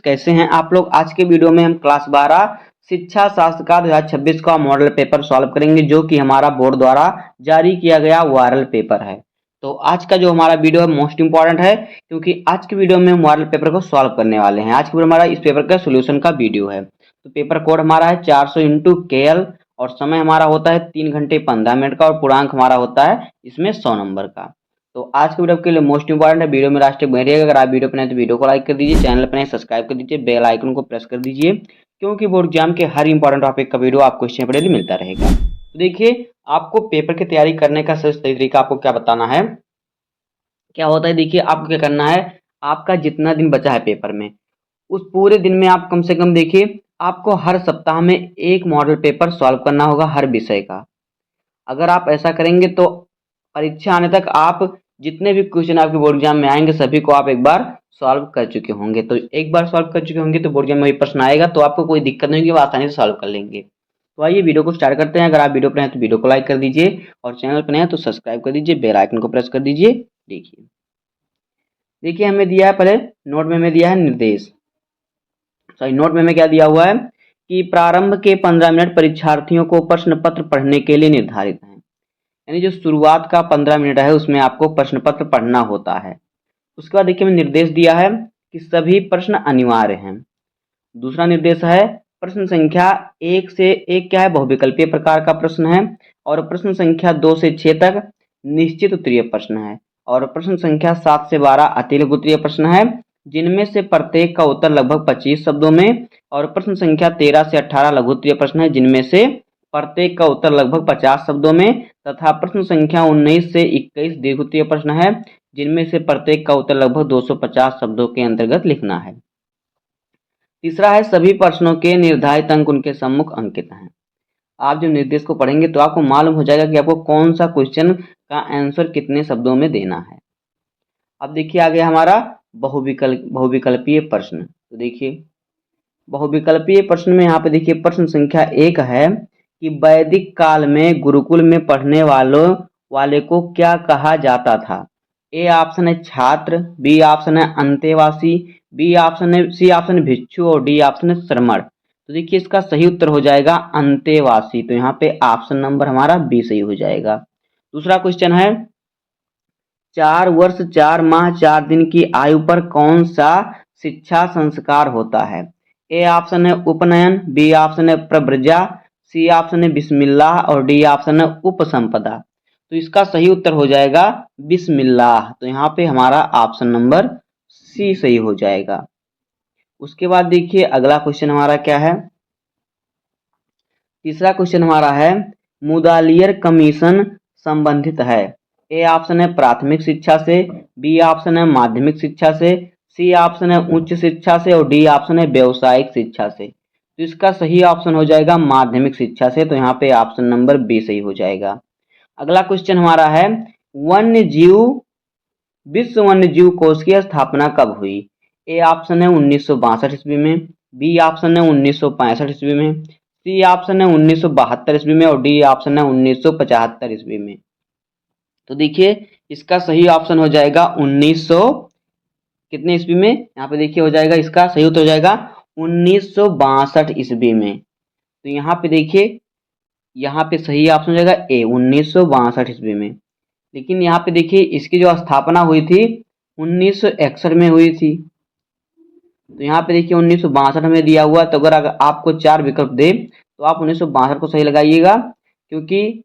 कैसे हैं आप लोग। आज के वीडियो में हम क्लास 12 शिक्षा शास्त्र का 2026 का मॉडल पेपर सॉल्व करेंगे, जो कि हमारा बोर्ड द्वारा जारी किया गया वायरल पेपर है। तो आज का जो हमारा वीडियो है मोस्ट इंपॉर्टेंट है, क्योंकि आज के वीडियो में हम वायरल पेपर को सॉल्व करने वाले हैं। आज के वीडियो हमारा इस पेपर का सोल्यूशन का वीडियो है। तो पेपर कोड हमारा है 400 इंटू KL और समय हमारा होता है 3 घंटे 15 मिनट का और पूर्णांक हमारा होता है इसमें 100 नंबर का। तो आज के वीडियो के लिए मोस्ट इंपॉर्टेंट है, वीडियो में लास्ट तक बने रहिएगा। अगर आप वीडियो पर नए तो वीडियो को लाइक कर दीजिए, चैनल पर नए सब्सक्राइब कर दीजिए, बेल आइकन को प्रेस कर दीजिए, क्योंकि बोर्ड एग्जाम के हर इंपॉर्टेंट टॉपिक का वीडियो आपको इससे पहले मिलता रहेगा। तो देखिए, आपको पेपर की तैयारी करने का सही तरीका आपको क्या बताना है, क्या होता है। देखिए, आपको क्या करना है, आपका जितना दिन बचा है पेपर में, उस पूरे दिन में आप कम से कम देखिए, आपको हर सप्ताह में एक मॉडल पेपर सॉल्व करना होगा हर विषय का। अगर आप ऐसा करेंगे तो परीक्षा आने तक आप जितने भी क्वेश्चन आपके बोर्ड एग्जाम में आएंगे सभी को आप एक बार सॉल्व कर चुके होंगे। तो एक बार सॉल्व कर चुके होंगे तो बोर्ड एग्जाम में वही प्रश्न आएगा, तो आपको कोई दिक्कत नहीं होगी, वो आसानी से सॉल्व कर लेंगे। तो आइए वीडियो को स्टार्ट करते हैं। अगर आप वीडियो पर हैं तो वीडियो को लाइक कर दीजिए और चैनल पर हैं तो सब्सक्राइब कर दीजिए, बेल आइकन को प्रेस कर दीजिए। देखिए हमें दिया है, पहले नोट में हमें दिया है निर्देश। सॉरी, नोट में हमें क्या दिया हुआ है कि प्रारंभ के 15 मिनट परीक्षार्थियों को प्रश्न पत्र पढ़ने के लिए निर्धारित हैं। यानी जो शुरुआत का 15 मिनट है उसमें आपको प्रश्न पत्र पढ़ना होता है। उसके बाद देखिए हमें निर्देश दिया है कि सभी प्रश्न अनिवार्य हैं। दूसरा निर्देश है प्रश्न संख्या 1 से 1 क्या है, बहुविकल्पीय प्रकार का प्रश्न है, और प्रश्न संख्या 2 से 6 तक निश्चित उत्तरीय प्रश्न है, और प्रश्न संख्या 7 से 12 अतिलघु उत्तरीय प्रश्न है, जिनमें से प्रत्येक का उत्तर लगभग 25 शब्दों में, और प्रश्न संख्या 13 से 18 लघु उत्तरीय प्रश्न है, जिनमें से प्रत्येक का उत्तर लगभग 50 शब्दों में, तथा प्रश्न संख्या 19 से 21 दीर्घ उत्तरीय प्रश्न है, जिनमें से प्रत्येक का उत्तर लगभग 250 शब्दों के अंतर्गत लिखना है। तीसरा है सभी प्रश्नों के निर्धारित अंक उनके सम्मुख अंकित हैं। आप जब निर्देश को पढ़ेंगे तो आपको मालूम हो जाएगा कि आपको कौन सा क्वेश्चन का आंसर कितने शब्दों में देना है। अब देखिए आगे हमारा बहुविकल्पीय प्रश्न। तो देखिए बहुविकल्पीय प्रश्न में यहाँ पे देखिए प्रश्न संख्या 1 है कि वैदिक काल में गुरुकुल में पढ़ने वाले को क्या कहा जाता था। ए ऑप्शन है छात्र, बी ऑप्शन है अंतेवासी, सी ऑप्शन है भिक्षु, और डी ऑप्शन है श्रमण। तो देखिए इसका सही उत्तर हो जाएगा अंतेवासी। तो यहाँ पे ऑप्शन नंबर हमारा बी सही हो जाएगा। दूसरा क्वेश्चन है 4 वर्ष 4 माह 4 दिन की आयु पर कौन सा शिक्षा संस्कार होता है। ए ऑप्शन है उपनयन, बी ऑप्शन है प्रव्रजा, सी ऑप्शन है बिस्मिल्लाह, और डी ऑप्शन है उपसंपदा। तो इसका सही उत्तर हो जाएगा बिस्मिल्लाह। तो यहाँ पे हमारा ऑप्शन नंबर सी सही हो जाएगा। उसके बाद देखिए अगला क्वेश्चन हमारा क्या है। तीसरा क्वेश्चन हमारा है मुदालियर कमीशन संबंधित है। ए ऑप्शन है प्राथमिक शिक्षा से, बी ऑप्शन है माध्यमिक शिक्षा से, सी ऑप्शन है उच्च शिक्षा से, और डी ऑप्शन है व्यावसायिक शिक्षा से। तो इसका सही ऑप्शन हो जाएगा माध्यमिक शिक्षा से। तो यहाँ पे ऑप्शन नंबर बी सही हो जाएगा। अगला क्वेश्चन हमारा है विश्व वन्य जीव कोष की स्थापना कब हुई। ए ऑप्शन है 1962 ईस्वी में, बी ऑप्शन है 1965 ईस्वी में, सी ऑप्शन है 1972 ईस्वी में, और डी ऑप्शन है 1975 ईस्वी में। तो देखिए इसका सही ऑप्शन हो जाएगा 1900 कितने ईस्वी में, यहाँ पे देखिए हो जाएगा इसका सही उत्तर हो जाएगा 1962 ईस्वी में। तो यहाँ पे देखिए यहाँ पे सही ऑप्शन हो जाएगा ए 1962 ईस्वी में। लेकिन यहाँ पे देखिए इसकी जो स्थापना हुई थी 1961 में हुई थी। तो यहाँ पे देखिए 1962 में दिया हुआ, तो अगर आपको 4 विकल्प दे तो आप 1962 को सही लगाइएगा, क्योंकि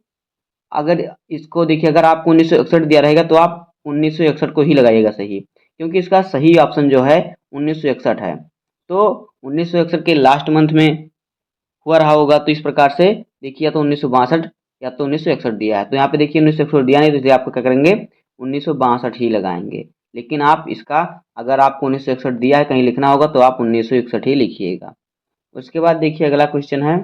अगर इसको देखिए अगर आपको 1961 दिया रहेगा तो आप 1961 को ही लगाइएगा सही, क्योंकि इसका सही ऑप्शन जो है 1961 है। तो 1961 के लास्ट मंथ में हुआ रहा होगा। तो इस प्रकार से देखिए या तो 1962 या तो 1961 दिया है। तो यहाँ पे देखिए 1961 दिया नहीं, तो इसलिए आपको क्या करेंगे 1962 ही लगाएंगे। लेकिन आप इसका अगर आपको 1961 दिया है कहीं लिखना होगा तो आप 1961 ही लिखिएगा। उसके बाद देखिए अगला क्वेश्चन है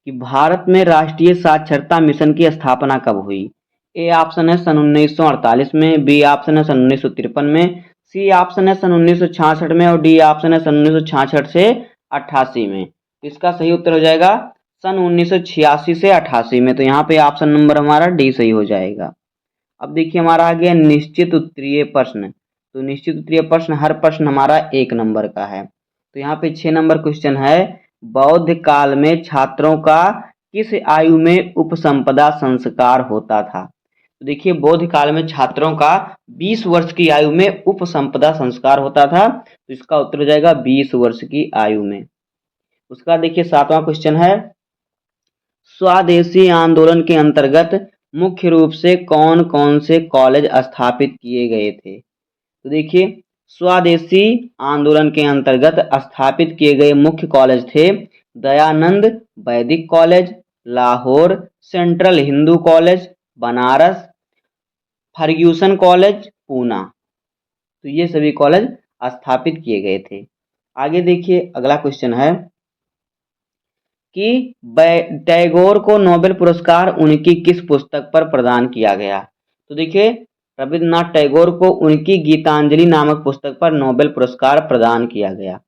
कि भारत में राष्ट्रीय साक्षरता मिशन की स्थापना कब हुई। ए ऑप्शन है सन 1948 में, बी ऑप्शन है सन 1953 में, सी ऑप्शन है सन 1966 में, और डी ऑप्शन है सन 1966 से 88 में। तो इसका सही उत्तर हो जाएगा सन 1986 से 88 में। तो यहाँ पे ऑप्शन नंबर हमारा डी सही हो जाएगा। अब देखिए हमारा आ गया निश्चित उत्तरीय प्रश्न। तो निश्चित उत्तरीय प्रश्न, हर प्रश्न हमारा 1 नंबर का है। तो यहाँ पे 6 नंबर क्वेश्चन है, बौद्ध काल में छात्रों का किस आयु में उपसंपदा संस्कार होता था? तो देखिए बौद्ध काल में छात्रों का 20 वर्ष की आयु में उपसंपदा संस्कार होता था, तो इसका उत्तर हो जाएगा 20 वर्ष की आयु में। उसका देखिए 7वां क्वेश्चन है, स्वदेशी आंदोलन के अंतर्गत मुख्य रूप से कौन कौन से कॉलेज स्थापित किए गए थे? तो देखिए स्वदेशी आंदोलन के अंतर्गत स्थापित किए गए मुख्य कॉलेज थे Dayanand Vedic college, Lahore central Hindu college, Banaras Fergusson college, Poona. तो ये सभी कॉलेज स्थापित किए गए थे। आगे देखिए अगला क्वेश्चन है कि टैगोर को नोबेल पुरस्कार उनकी किस पुस्तक पर प्रदान किया गया? तो देखिए रविन्द्रनाथ टैगोर को उनकी गीतांजलि नामक पुस्तक पर नोबेल पुरस्कार प्रदान किया गया।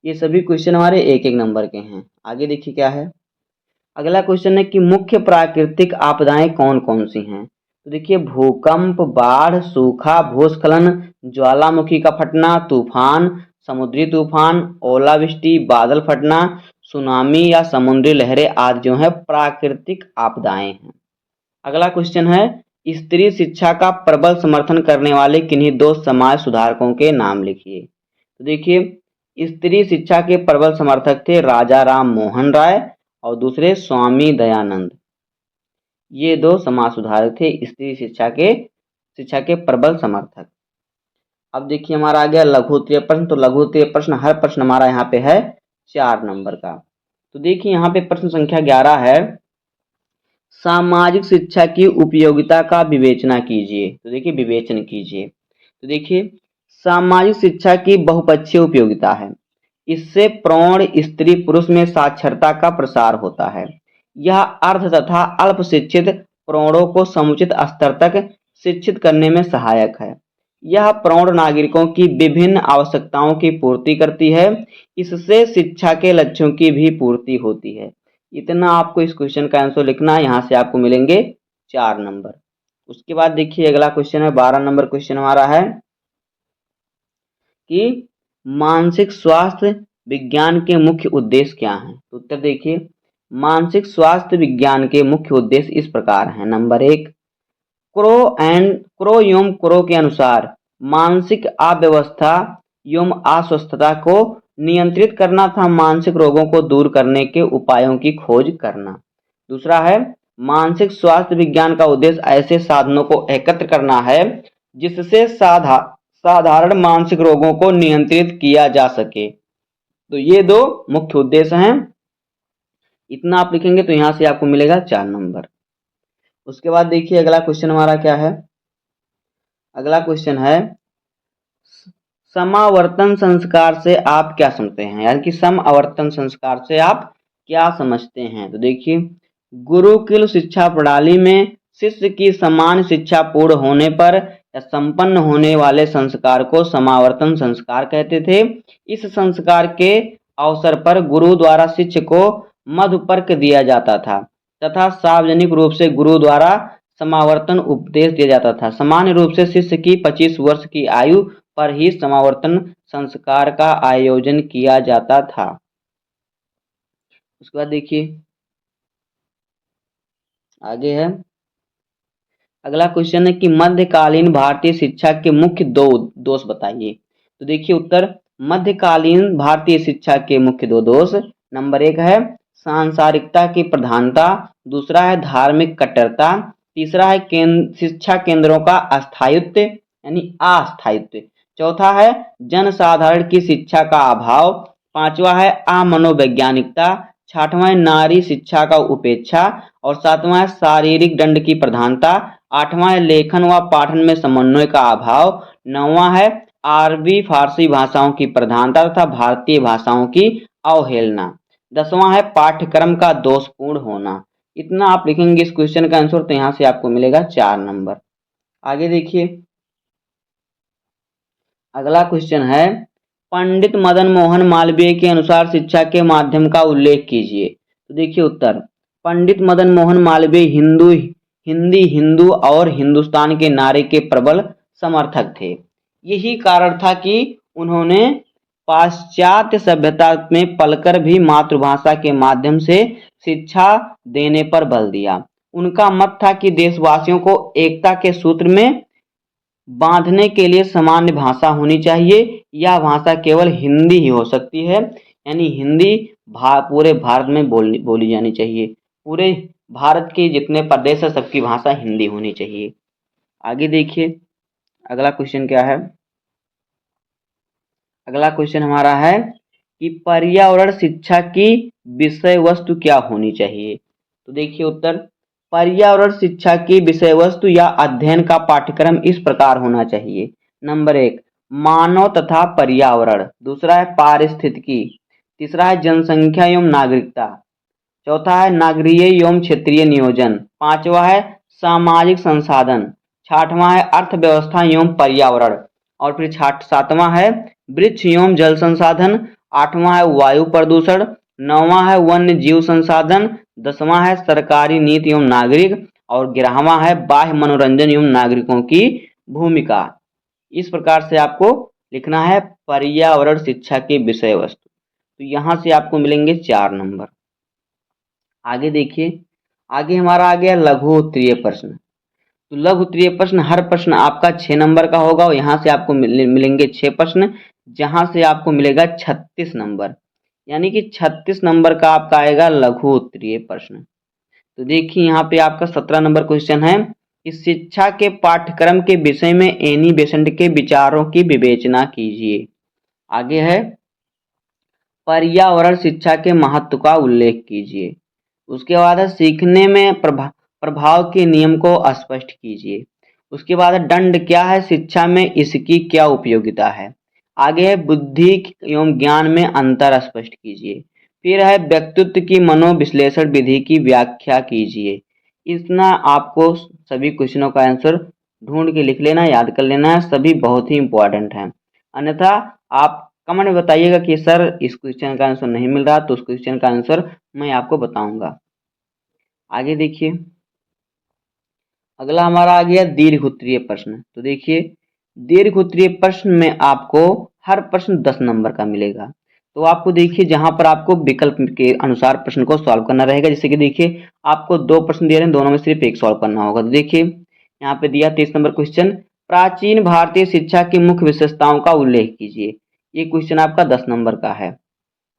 ये सभी क्वेश्चन हमारे 1-1 नंबर के हैं। आगे देखिए क्या है, अगला क्वेश्चन है कि मुख्य प्राकृतिक आपदाएं कौन कौन सी हैं? तो देखिए भूकंप, बाढ़, सूखा, भूस्खलन, ज्वालामुखी का फटना, तूफान, समुद्री तूफान, ओलावृष्टि, बादल फटना, सुनामी या समुद्री लहरें आदि जो है प्राकृतिक आपदाएं हैं। अगला क्वेश्चन है, स्त्री शिक्षा का प्रबल समर्थन करने वाले किन्हीं 2 समाज सुधारकों के नाम लिखिए। तो देखिए स्त्री शिक्षा के प्रबल समर्थक थे राजा राम मोहन राय और दूसरे स्वामी दयानंद। ये 2 समाज सुधारक थे स्त्री शिक्षा के प्रबल समर्थक। अब देखिए हमारा आ गया लघु उत्तरीय प्रश्न। तो लघु उत्तरीय प्रश्न, हर प्रश्न हमारा यहाँ पे है 4 नंबर का। तो देखिए यहाँ पे प्रश्न संख्या 11 है, सामाजिक शिक्षा की उपयोगिता का विवेचना कीजिए। तो देखिए विवेचन कीजिए। तो देखिए सामाजिक शिक्षा की बहुपक्षीय उपयोगिता है। इससे प्रौढ़ स्त्री पुरुष में साक्षरता का प्रसार होता है। यह अर्ध तथा अल्प शिक्षित प्रौढ़ों को समुचित स्तर तक शिक्षित करने में सहायक है। यह प्रौढ़ नागरिकों की विभिन्न आवश्यकताओं की पूर्ति करती है। इससे शिक्षा के लक्ष्यों की भी पूर्ति होती है। इतना आपको इस क्वेश्चन का आंसर लिखना है। यहाँ से आपको मिलेंगे 4 नंबर। उसके बाद देखिए अगला क्वेश्चन है 12 नंबर क्वेश्चन हमारा है कि मानसिक स्वास्थ्य विज्ञान के मुख्य उद्देश्य क्या हैं? तो उत्तर देखिए मानसिक स्वास्थ्य विज्ञान के मुख्य उद्देश्य इस प्रकार हैं। नंबर 1, क्रो एवं क्रो के अनुसार मानसिक अव्यवस्था एवं अस्वस्थता को नियंत्रित करना था मानसिक रोगों को दूर करने के उपायों की खोज करना। दूसरा है मानसिक स्वास्थ्य विज्ञान का उद्देश्य ऐसे साधनों को एकत्र करना है जिससे साधारण मानसिक रोगों को नियंत्रित किया जा सके। तो ये 2 मुख्य उद्देश्य हैं। इतना आप लिखेंगे तो यहाँ से आपको मिलेगा 4 नंबर। उसके बाद देखिए अगला क्वेश्चन हमारा क्या है, अगला क्वेश्चन है समावर्तन संस्कार से आप क्या समझते हैं? यानी कि समावर्तन संस्कार से आप क्या समझते हैं? तो देखिए गुरुकुल शिक्षा प्रणाली में शिष्य की समान शिक्षा पूर्ण होने पर या संपन्न होने वाले संस्कार को समावर्तन संस्कार कहते थे। इस संस्कार के अवसर पर गुरु द्वारा शिष्य को मधुपर्क दिया जाता था तथा सार्वजनिक रूप से गुरु द्वारा समावर्तन उपदेश दिया जाता था। सामान्य रूप से शिष्य की 25 वर्ष की आयु पर ही समावर्तन संस्कार का आयोजन किया जाता था। उसके बाद देखिए आगे है, अगला क्वेश्चन है कि मध्यकालीन भारतीय शिक्षा के मुख्य 2 दोष बताइए। तो देखिए उत्तर मध्यकालीन भारतीय शिक्षा के मुख्य 2 दोष, नंबर 1 है सांसारिकता की प्रधानता, दूसरा है धार्मिक कट्टरता, तीसरा है शिक्षा केंद्रों का अस्थायित्व यानी अस्थायित्व, चौथा है जनसाधारण की शिक्षा का अभाव, पांचवा है अमनोवैज्ञानिकता, छठवां है नारी शिक्षा का उपेक्षा और सातवां है शारीरिक दंड की प्रधानता, आठवां है लेखन व पाठन में समन्वय का अभाव, नौवां है अरबी फारसी भाषाओं की प्रधानता तथा भारतीय भाषाओं की अवहेलना, दसवां है पाठ्यक्रम का दोषपूर्ण होना। इतना आप लिखेंगे इस क्वेश्चन का आंसर तो यहाँ से आपको मिलेगा 4 नंबर। आगे देखिए अगला क्वेश्चन है पंडित मदन मोहन मालवीय के अनुसार शिक्षा के माध्यम का उल्लेख कीजिए। तो देखिए उत्तर पंडित मदन मोहन मालवीय हिंदी हिंदू और हिंदुस्तान के नारे के प्रबल समर्थक थे। यही कारण था कि उन्होंने पाश्चात्य सभ्यता में पलकर भी मातृभाषा के माध्यम से शिक्षा देने पर बल दिया। उनका मत था कि देशवासियों को एकता के सूत्र में बांधने के लिए सामान्य भाषा होनी चाहिए। यह भाषा केवल हिंदी ही हो सकती है, यानी हिंदी पूरे भारत में बोली जानी चाहिए। पूरे भारत के जितने प्रदेश है सबकी भाषा हिंदी होनी चाहिए। आगे देखिए अगला क्वेश्चन क्या है। अगला क्वेश्चन हमारा है कि पर्यावरण शिक्षा की विषय वस्तु क्या होनी चाहिए। तो देखिए उत्तर, पर्यावरण शिक्षा की विषय वस्तु या अध्ययन का पाठ्यक्रम इस प्रकार होना चाहिए। नंबर 1 मानव तथा पर्यावरण, दूसरा है पारिस्थितिकी, तीसरा है जनसंख्या एवं नागरिकता, चौथा है नागरीय एवं क्षेत्रीय नियोजन, पांचवा है सामाजिक संसाधन, छठवां है अर्थव्यवस्था एवं पर्यावरण, और फिर सातवां है वृक्ष एवं जल संसाधन, आठवां है वायु प्रदूषण, नौवां है वन्य जीव संसाधन, दसवां है सरकारी नीति एवं नागरिक, और 11वां है बाह्य मनोरंजन एवं नागरिकों की भूमिका। इस प्रकार से आपको लिखना है पर्यावरण शिक्षा की विषय वस्तु। तो यहाँ से आपको मिलेंगे 4 नंबर। आगे देखिए, आगे हमारा आ गया लघु उत्तरीय प्रश्न। तो लघु उत्तरीय प्रश्न, हर प्रश्न आपका 6 नंबर का होगा और यहाँ से आपको मिलेंगे 6 प्रश्न, जहाँ से आपको मिलेगा 36 नंबर, यानी कि 36 नंबर का आपका आएगा लघु उत्तरीय प्रश्न। तो देखिए यहाँ पे आपका 17 नंबर क्वेश्चन है कि शिक्षा के पाठ्यक्रम के विषय में एनी बेसेंट के विचारों की विवेचना कीजिए। आगे है पर्यावरण शिक्षा के महत्व का उल्लेख कीजिए। उसके बाद है सीखने में प्रभाव के नियम को स्पष्ट कीजिए। उसके बाद है दंड क्या है शिक्षा में, इसकी क्या उपयोगिता है। आगे है बुद्धि एवं ज्ञान में अंतर स्पष्ट कीजिए। फिर है व्यक्तित्व की मनोविश्लेषण विधि की व्याख्या कीजिए। इतना आपको सभी क्वेश्चनों का आंसर ढूंढ के लिख लेना, याद कर लेना है, सभी बहुत ही इंपॉर्टेंट हैं। अन्यथा आप कमेंट में बताइएगा कि सर इस क्वेश्चन का आंसर नहीं मिल रहा, तो उस क्वेश्चन का आंसर मैं आपको बताऊंगा। आगे देखिए अगला हमारा आ गया दीर्घ उत्तरीय प्रश्न। तो देखिए दीर्घ उत्तरीय प्रश्न में आपको हर प्रश्न 10 नंबर का मिलेगा। तो आपको देखिए जहां पर आपको विकल्प के अनुसार प्रश्न को सॉल्व करना रहेगा। जैसे कि देखिए आपको 2 प्रश्न दिए रहे हैं, दोनों में सिर्फ एक सॉल्व करना होगा। तो देखिए यहाँ पे दिया 23 नंबर क्वेश्चन, प्राचीन भारतीय शिक्षा की मुख्य विशेषताओं का उल्लेख कीजिए। ये क्वेश्चन आपका 10 नंबर का है।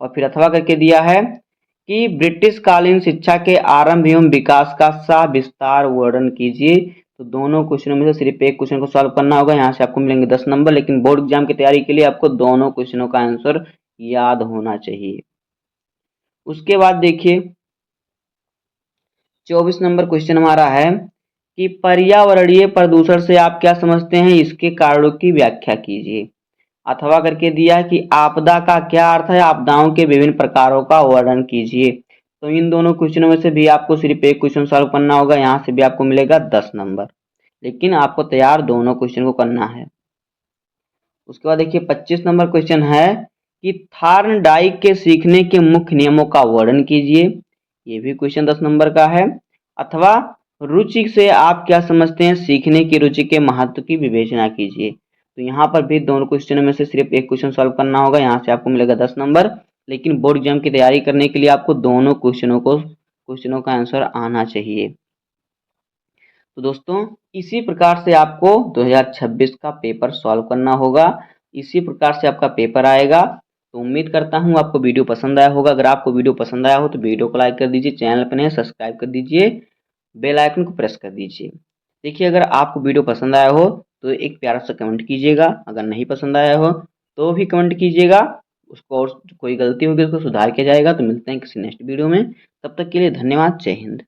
और फिर अथवा करके दिया है कि ब्रिटिश कालीन शिक्षा के आरंभ एवं विकास का सविस्तार वर्णन कीजिए। तो दोनों क्वेश्चनों में से सिर्फ एक क्वेश्चन को सॉल्व करना होगा। यहाँ से आपको मिलेंगे 10 नंबर, लेकिन बोर्ड एग्जाम की तैयारी के लिए आपको दोनों क्वेश्चनों का आंसर याद होना चाहिए। उसके बाद देखिए 24 नंबर क्वेश्चन हमारा है कि पर्यावरणीय प्रदूषण से आप क्या समझते हैं, इसके कारणों की व्याख्या कीजिए। अथवा करके दिया कि आपदा का क्या अर्थ है, आपदाओं के विभिन्न प्रकारों का वर्णन कीजिए। तो इन दोनों क्वेश्चनों में से भी आपको सिर्फ एक क्वेश्चन सॉल्व करना होगा। यहाँ से भी आपको मिलेगा 10 नंबर, लेकिन आपको तैयार दोनों क्वेश्चन को करना है। उसके बाद देखिए 25 नंबर क्वेश्चन है कि थार्नडाइक के सीखने के मुख्य नियमों का वर्णन कीजिए। ये भी क्वेश्चन 10 नंबर का है। अथवा रुचि से आप क्या समझते हैं, सीखने की रुचि के महत्व की विवेचना कीजिए। तो यहाँ पर भी दोनों क्वेश्चनों में से सिर्फ एक क्वेश्चन सॉल्व करना होगा। यहाँ से आपको मिलेगा 10 नंबर, लेकिन बोर्ड एग्जाम की तैयारी करने के लिए आपको दोनों क्वेश्चनों का आंसर आना चाहिए। तो दोस्तों इसी प्रकार से आपको 2026 का पेपर सॉल्व करना होगा। इसी प्रकार से आपका पेपर आएगा। तो उम्मीद करता हूँ आपको वीडियो पसंद आया होगा। अगर आपको वीडियो पसंद आया हो तो वीडियो को लाइक कर दीजिए, चैनल पर नए सब्सक्राइब कर दीजिए, बेल आइकन को प्रेस कर दीजिए। देखिए अगर आपको वीडियो पसंद आया हो तो एक प्यारा सा कमेंट कीजिएगा, अगर नहीं पसंद आया हो तो भी कमेंट कीजिएगा। उसको और कोई गलती होगी उसको सुधार किया जाएगा। तो मिलते हैं किसी नेक्स्ट वीडियो में, तब तक के लिए धन्यवाद, जय हिंद।